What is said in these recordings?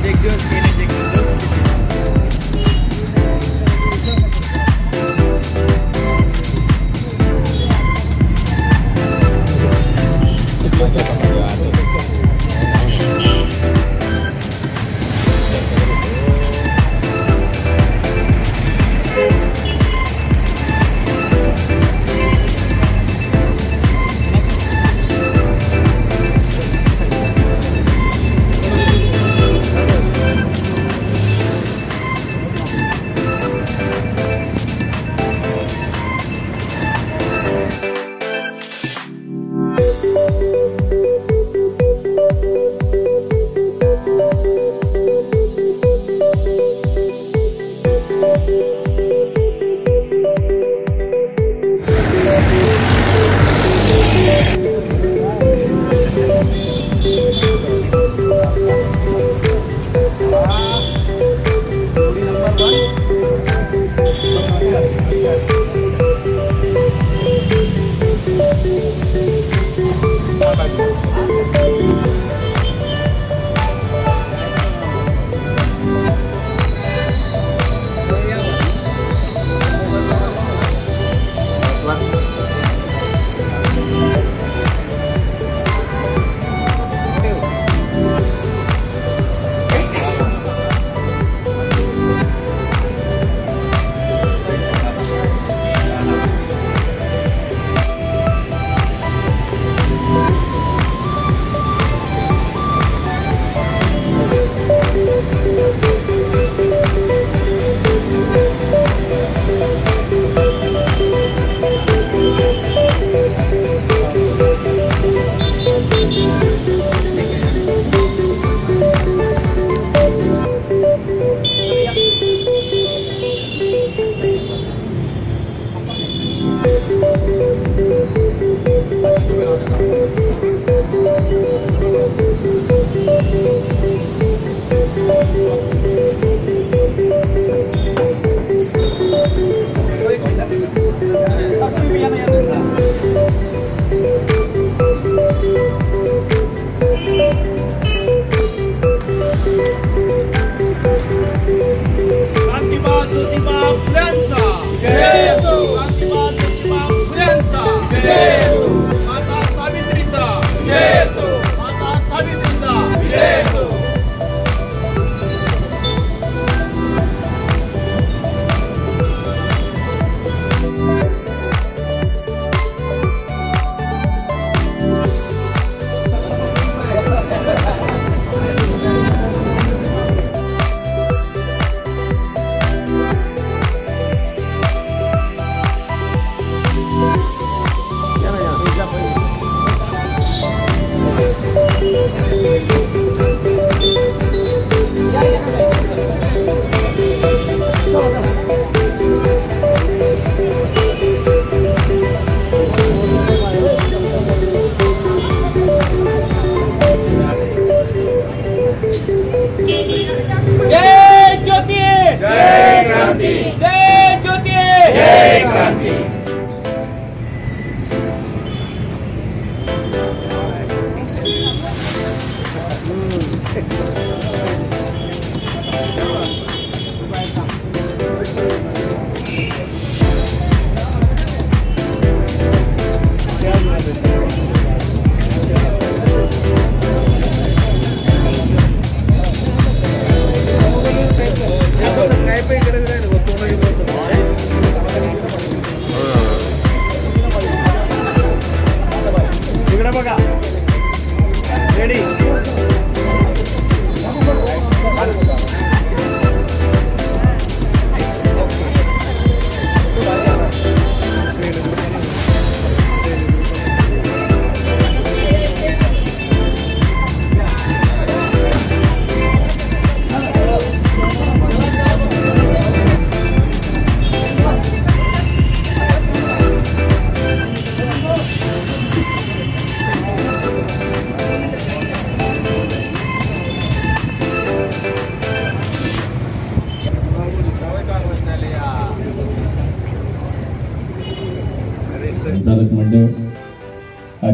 Bekliyoruz, gelecek.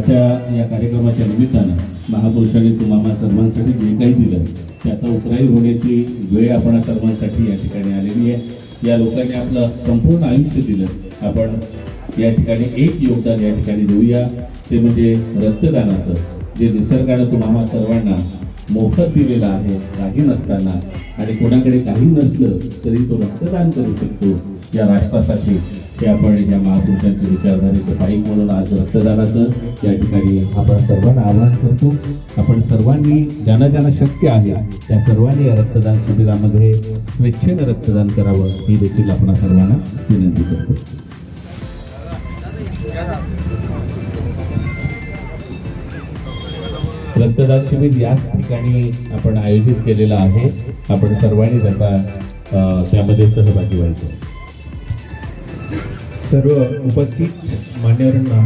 आजच्या या कार्यक्रमाच्या निमित्तानं महापुरुषांनी तुम्हाला सर्वांसाठी जे काही दिलं त्याचा उतराई होण्याची वेळ आपण सर्वांसाठी या ठिकाणी आलेली आहे। या लोकांनी आपलं संपूर्ण आयुष्य दिलं। आपण या ठिकाणी एक योगदान या ठिकाणी देऊया, ते म्हणजे रक्तदानाचं, जे निसर्गानं तुम्हाला सर्वांना मोफत दिलेलं आहे काही नसताना, आणि कोणाकडे काही नसलं तरी तो रक्तदान करू शकतो या राष्ट्रासाठी। हे आपण या महापुरुषांच्या विचारधारेचे पाईक म्हणून आज रक्तदानाचं या ठिकाणी आपण सर्वांना आवाहन करतो। आपण सर्वांनी ज्यांना ज्यांना शक्य आहे त्या सर्वांनी या रक्तदान शिबिरामध्ये स्वेच्छेने रक्तदान करावं ही देखील आपण सर्वांना विनंती करतो। रक्तदान शिबिर याच ठिकाणी आपण आयोजित केलेलं आहे। आपण सर्वांनी त्यामध्ये सहभागी व्हायचं। सर्व उपस्थित मान्यवरांना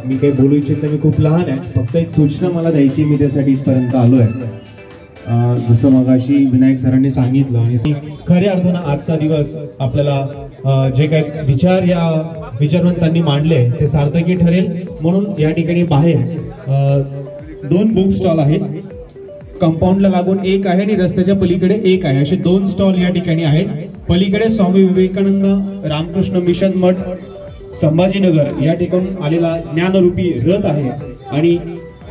मी काही बोलू इच्छित नाही, मी खूप लहान आहे, फक्त एक सूचना मला द्यायची, मी त्यासाठी इथपर्यंत आलो आहे। जसं मगाशी विनायक सरांनी सांगितलं आणि खऱ्या अर्थानं आजचा दिवस आपल्याला जे काही विचार या विचारवंतांनी मांडले ते सार्थकी ठरेल म्हणून या ठिकाणी बाहेर 2 बुक स्टॉल आहेत। कंपाऊंडला लागून एक आहे आणि रस्त्याच्या पलीकडे एक आहे, असे 2 स्टॉल या ठिकाणी आहेत। पलीकडे स्वामी विवेकानंद रामकृष्ण मिशन मठ संभाजीनगर या ठिकाणी आलेला ज्ञानरूपी रथ आहे, आणि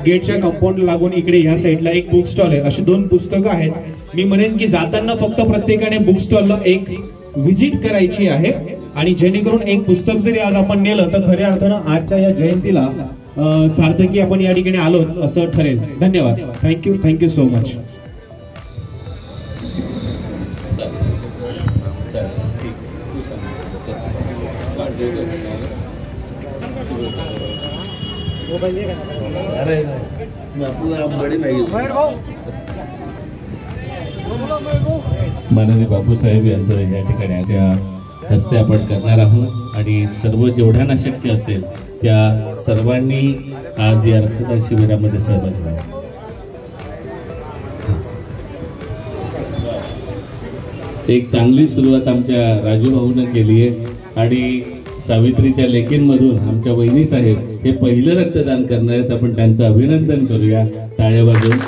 गेटच्या कंपाऊंडला लागून इकडे या साईडला एक बुक स्टॉल आहे। अशी 2 पुस्तकं आहेत। मी म्हणेन की जाताना फक्त प्रत्येकाने बुक स्टॉलला एक व्हिजिट करायची आहे, आणि जेणेकरून एक पुस्तक जरी आज आपण नेलं तर खऱ्या अर्थानं आजच्या या जयंतीला सार्थकी आपण या ठिकाणी आलो असं ठरेल। धन्यवाद। Thank you so much. माननीय बापूसाहेब यांचं या ठिकाणी त्या हस्ते आपण करणार आहोत, आणि सर्व जेवढ्यांना शक्य असेल त्या सर्वांनी आज या रक्तदान शिबिरामध्ये सहभागी व्हावे। एक चांगली सुरुवात आमच्या राजू भाऊने केली आहे, आणि सावित्रीच्या लेकींमधून आमच्या वहिनी साहेब हे पहिलं रक्तदान करणार आहेत। आपण त्यांचं अभिनंदन करूया टाळ्या वाजवून।